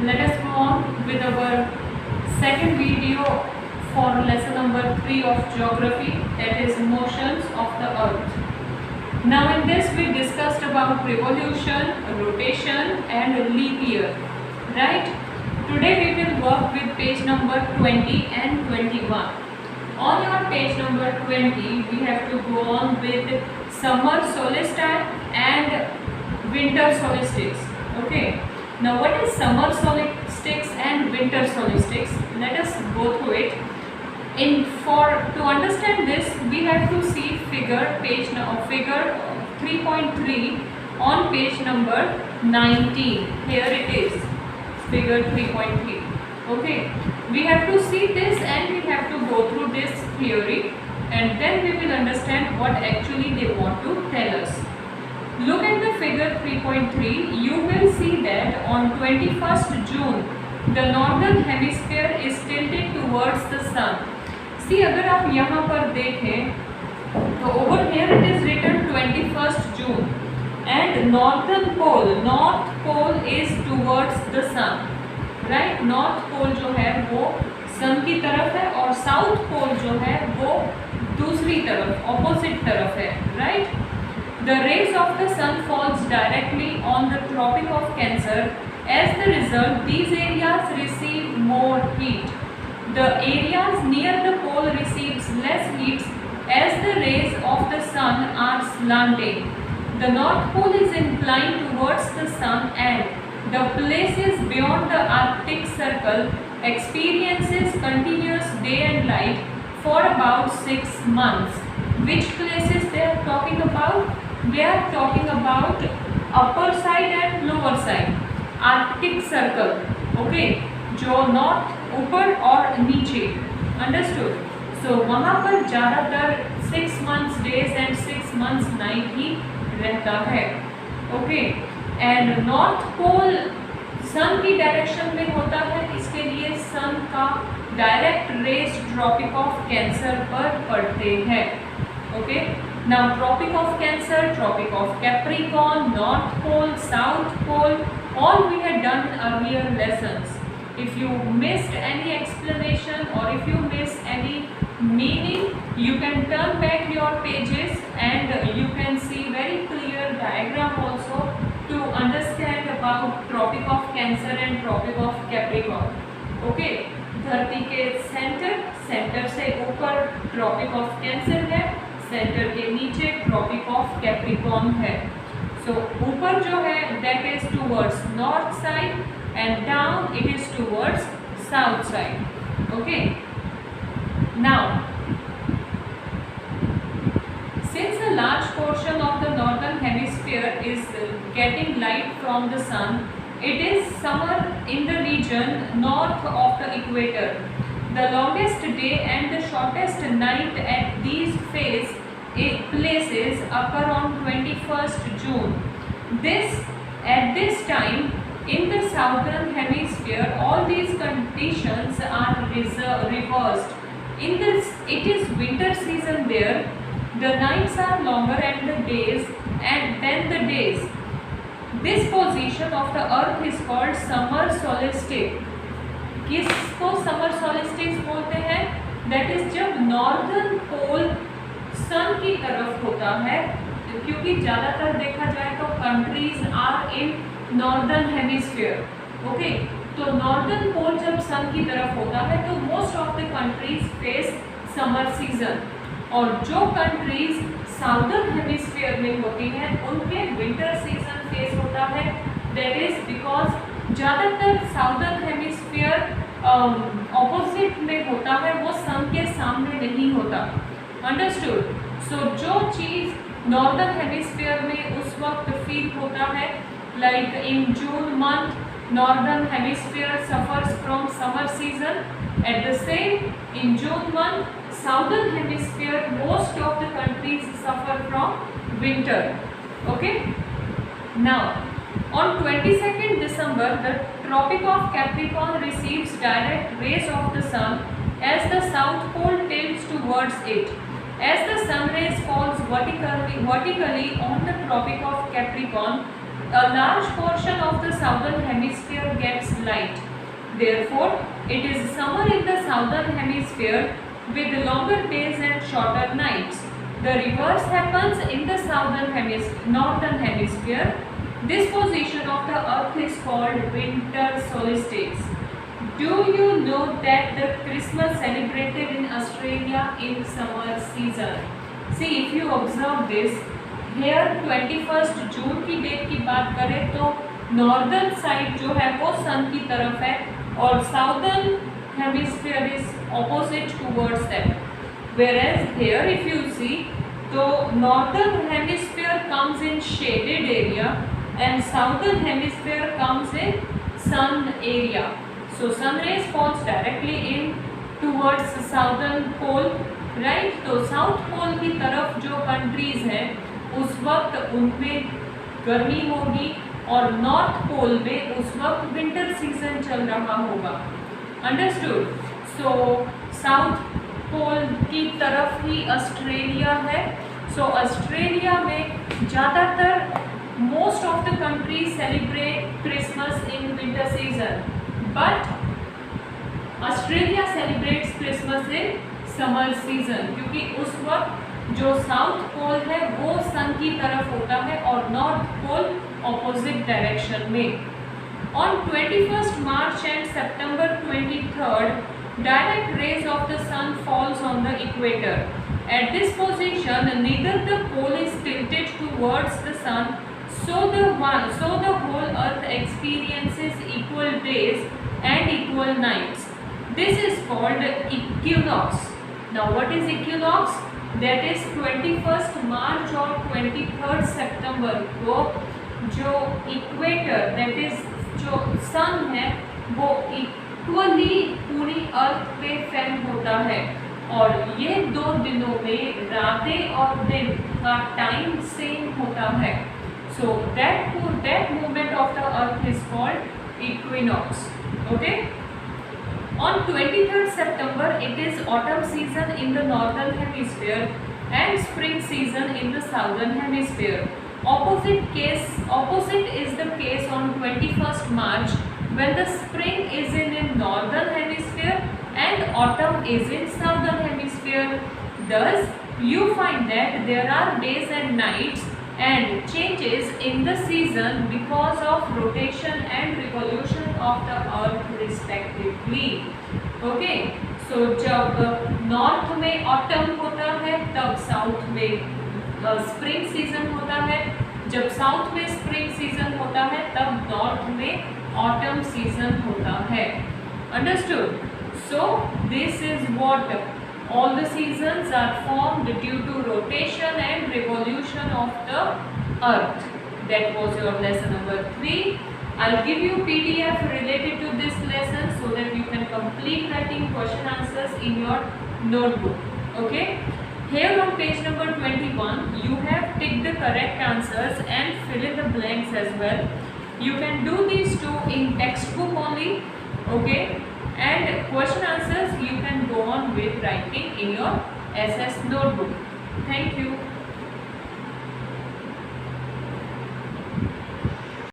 Let us go on with our second video for lesson number 3 of geography, that is motions of the earth. Now in this we discussed about revolution, rotation and leap year, right? Today we will work with page number 20 and 21. On your page number 20 we have to go on with summer solstice and winter solstice. Okay. Now what is summer solstice and winter solstice? Let us go through it. To understand this, we have to see figure 3.3 on page number 19. Here it is, figure 3.3. Okay, we have to see this and we have to go through this theory, and then we will understand what actually they want to tell us. Look at the figure 3.3. You will see that on 21st June, the northern hemisphere is tilted towards the sun. See, अगर आप यहाँ पर देखें तो over here it is written 21st June and northern pole, north pole is towards the sun, right? North pole जो है वो sun की तरफ है और south pole जो है वो दूसरी तरफ, opposite तरफ है, right? The rays of the sun falls directly on the Tropic of Cancer. As the result, these areas receive more heat. The areas near the pole receives less heat as the rays of the sun are slanting. The North Pole is inclined towards the sun, and the places beyond the Arctic Circle experiences continuous day and night for about 6 months. Which places they are talking about? They are talking about upper side and lower side, Arctic Circle. Okay, जो north ऊपर और नीचे, understood. सो वहाँ पर ज़्यादातर 6 months days and 6 months night ही रहता है. Okay, and north pole sun की डायरेक्शन में होता है, इसके लिए सन का direct rays tropic of cancer पर पड़ते हैं. Okay, now Tropic of Cancer, Tropic of Capricorn, North Pole, South Pole, all we had done in earlier lessons. If you missed any explanation or if you missed any meaning, you can turn back your pages and you can see very clear diagram also to understand about Tropic of Cancer and Tropic of Capricorn. Okay, धरती के centre से ऊपर Tropic of Cancer है, centre के नीचे tropic of Capricorn है. सो ऊपर जो है that is towards north side and down it is towards south side. Okay, now since a large portion of the northern hemisphere is getting light from the sun, it is summer in the region north of the equator. The longest day and the shortest night at these places occur on 21st June. At this time in the southern hemisphere, all these conditions are reversed. It is winter season there. The nights are longer and than the days. This position of the earth is called summer solstice. किसको summer solstice बोलते हैं? That is जब northern pole sun की तरफ होता है, क्योंकि ज़्यादातर देखा जाए तो countries are in northern hemisphere. Okay, तो नॉर्दर्न पोल जब सन की तरफ होता है तो most of the countries face summer season, और जो कंट्रीज साउदर्न हेमिस्फीयर में होती हैं उनके विंटर सीजन फेस होता है. दैट इज बिकॉज ज़्यादातर साउदर्न हेमिस्फीयर ऑपोजिट में होता है, वो सन के सामने नहीं होता. अंडरस्टूड. सो जो चीज़ नॉर्दर्न हेमिस्फीयर में उस वक्त फील होता है, like in June month northern hemisphere suffers from summer season. At the same in June month southern hemisphere most of the countries suffer from winter. Okay, now on 22nd December, the Tropic of Capricorn receives direct rays of the sun as the south pole tilts towards it. As the sun rays falls vertically on the Tropic of Capricorn, a large portion of the southern hemisphere gets light. Therefore, it is summer in the southern hemisphere with longer days and shorter nights. The reverse happens in the northern hemisphere. This position of the earth is called winter solstice. Do you know that the Christmas celebrated in Australia in summer season? See, if you observe this, here 21st जून की date की बात करें तो northern side जो है वो सन की तरफ है और southern hemisphere is opposite towards that. Whereas here if you see, तो northern hemisphere comes in shaded area and southern hemisphere comes in sun area. So sun rays falls directly in towards southern pole, right? तो south pole की तरफ जो countries हैं उस वक्त उनमें गर्मी होगी और नॉर्थ पोल में उस वक्त विंटर सीजन चल रहा होगा. अंडरस्टूड? सो साउथ पोल की तरफ ही ऑस्ट्रेलिया है. सो ऑस्ट्रेलिया में ज़्यादातर most of the country celebrate Christmas in winter season, but Australia celebrates Christmas in summer season क्योंकि उस वक्त जो साउथ पोल है वो सन की तरफ होता है और नॉर्थ पोल ऑपोजिट डायरेक्शन में. On 21st March and September 23rd, direct rays of the sun falls on the equator. At this position, neither the pole is tilted towards the sun, so the whole earth experiences equal days and equal nights. This is called equinox. Now, what is equinox? That is 21st March और 23rd September को जो equator that is जो सन है वो equally पूरी अर्थ पे fail होता है और ये दो दिनों में रातें और दिन का टाइम सेम होता है. So that movement of the earth is called equinox. Okay. On 23rd September, it is autumn season in the northern hemisphere and spring season in the southern hemisphere. Opposite is the case on 21st March when the spring is in northern hemisphere and autumn is in southern hemisphere. Thus, you find that there are days and nights and changes in the season because of rotation and revolution of the earth respectively. Okay, so जब north में autumn होता है तब south में spring season होता है, जब south में स्प्रिंग सीजन होता है तब नॉर्थ में ऑटम सीजन होता है. Understood? So this is what all the seasons are formed due to rotation and revolution of the earth. That was your lesson number 3. I'll give you PDF related to this lesson so that you can complete writing question answers in your notebook. Okay. Here on page number 21 you have ticked the correct answers and fill in the blanks as well. You can do these two in textbook only. Okay. And question answers you can go on with writing in your SS notebook. Thank you.